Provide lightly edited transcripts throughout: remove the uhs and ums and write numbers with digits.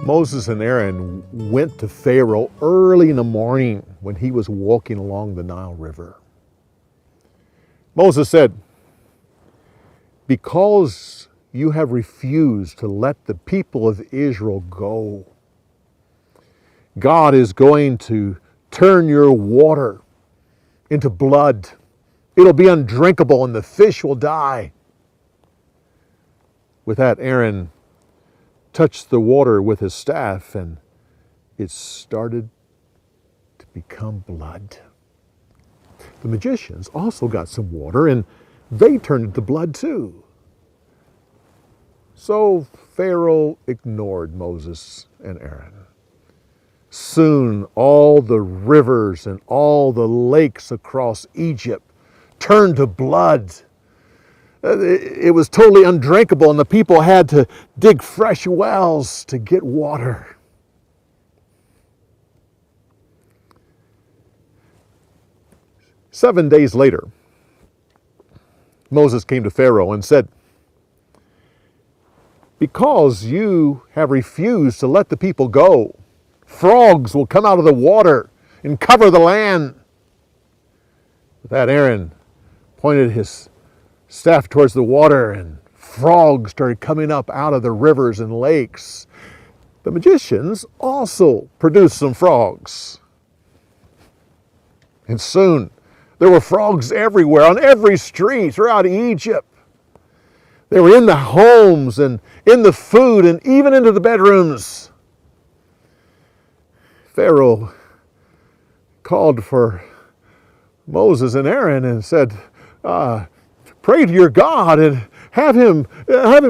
Moses and Aaron went to Pharaoh early in the morning when he was walking along the Nile River. Moses said, "Because you have refused to let the people of Israel go, God is going to turn your water into blood. It'll be undrinkable and the fish will die." With that, Aaron touched the water with his staff and it started to become blood. The magicians also got some water and they turned it to blood too. So Pharaoh ignored Moses and Aaron. Soon all the rivers and all the lakes across Egypt turned to blood. It was totally undrinkable, and the people had to dig fresh wells to get water. Seven days later, Moses came to Pharaoh and said, "Because you have refused to let the people go, frogs will come out of the water and cover the land." With that, Aaron pointed his staff towards the water, and frogs started coming up out of the rivers and lakes. The magicians also produced some frogs. And soon there were frogs everywhere, on every street throughout Egypt. They were in the homes and in the food and even into the bedrooms. Pharaoh called for Moses and Aaron and said, "Pray to your God and have him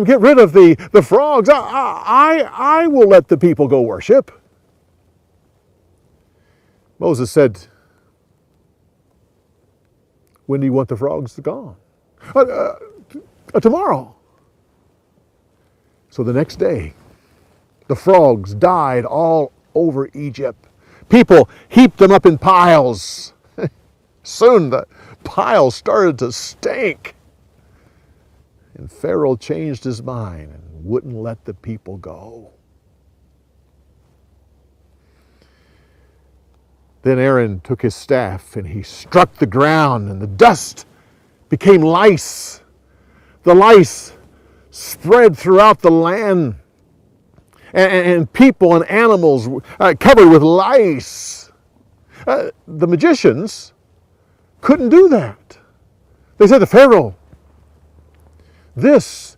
get rid of the frogs. I will let the people go worship." Moses said, "When do you want the frogs gone?" "Tomorrow." So the next day, the frogs died all over Egypt. People heaped them up in piles. Soon the piles started to stink. And Pharaoh changed his mind and wouldn't let the people go. Then Aaron took his staff and he struck the ground, and the dust became lice. The lice spread throughout the land, and people and animals covered with lice. The magicians couldn't do that. They said to Pharaoh, "This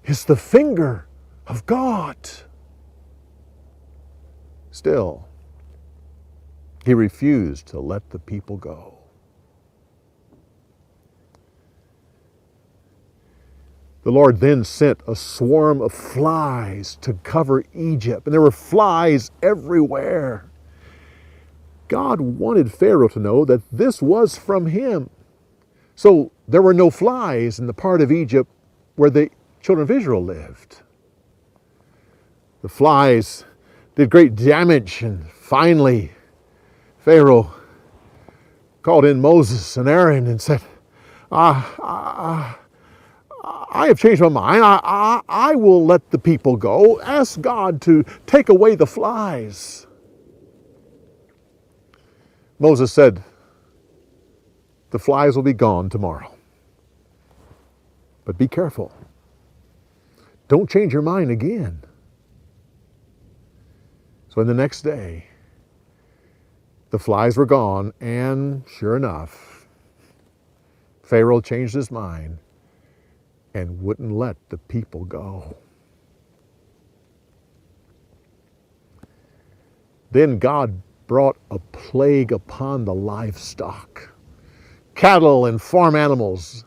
is the finger of God." Still, he refused to let the people go. The Lord then sent a swarm of flies to cover Egypt, and there were flies everywhere. God wanted Pharaoh to know that this was from him. So there were no flies in the part of Egypt where the children of Israel lived. The flies did great damage, and finally Pharaoh called in Moses and Aaron and said, I have changed my mind. I will let the people go. Ask God to take away the flies." Moses said, "The flies will be gone tomorrow. But be careful. Don't change your mind again." So the next day, the flies were gone, and sure enough, Pharaoh changed his mind and wouldn't let the people go. Then God brought a plague upon the livestock. Cattle and farm animals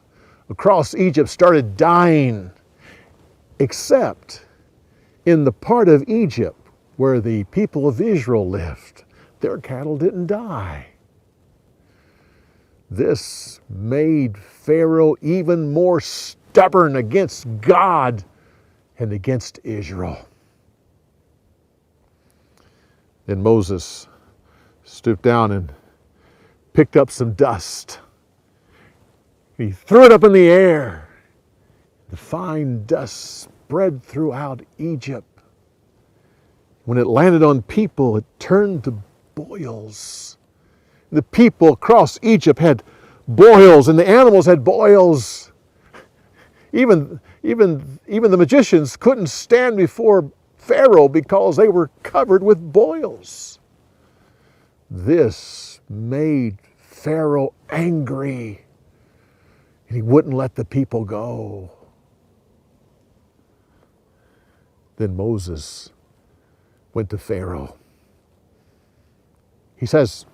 across Egypt started dying, except in the part of Egypt where the people of Israel lived. Their cattle didn't die. This made Pharaoh even more stubborn against God and against Israel. Then Moses stooped down and picked up some dust. He threw it up in the air. The fine dust spread throughout Egypt. When it landed on people, it turned to boils. The people across Egypt had boils, and the animals had boils. Even the magicians couldn't stand before Pharaoh because they were covered with boils. This made Pharaoh angry, and he wouldn't let the people go. Then Moses went to Pharaoh. He says,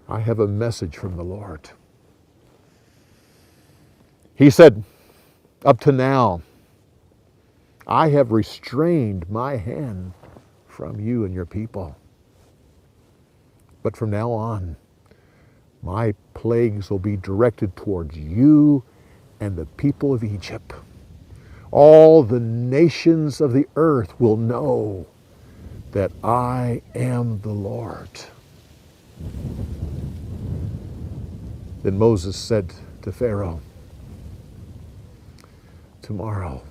I have a message from the Lord. He said, up to now, I have restrained my hand from you and your people. But from now on, my plagues will be directed towards you and the people of Egypt. All the nations of the earth will know that I am the Lord. Then Moses said to Pharaoh, tomorrow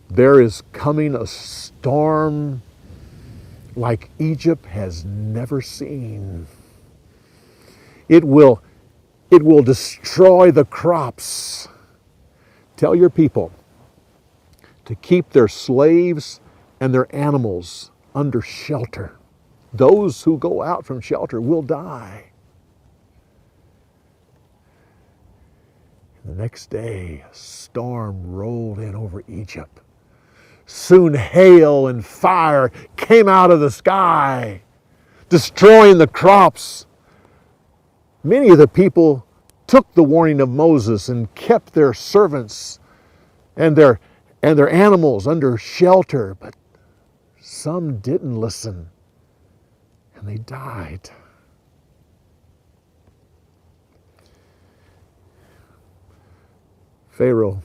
there is coming a storm like Egypt has never seen. It will destroy the crops. Tell your people to keep their slaves and their animals under shelter. Those who go out from shelter will die. The next day, a storm rolled in over Egypt. Soon hail and fire came out of the sky, destroying the crops. Many of the people took the warning of Moses and kept their servants and their animals under shelter, but some didn't listen, and they died. Pharaoh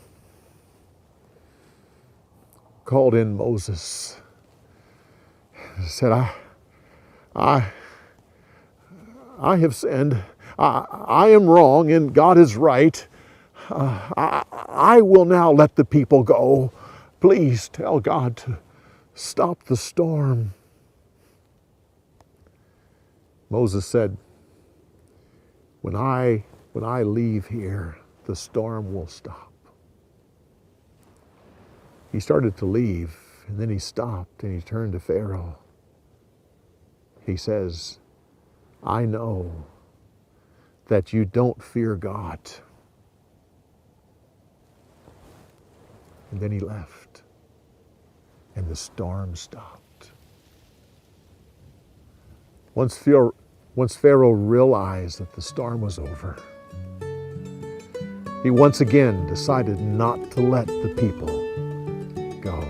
called in Moses and said, I have sinned. I am wrong and God is right. I will now let the people go. Please tell God to stop the storm. Moses said, when I leave here, the storm will stop. He started to leave, and then he stopped and he turned to Pharaoh. He says, I know that you don't fear God. And then he left, and the storm stopped. Once Pharaoh realized that the storm was over, he once again decided not to let the people go.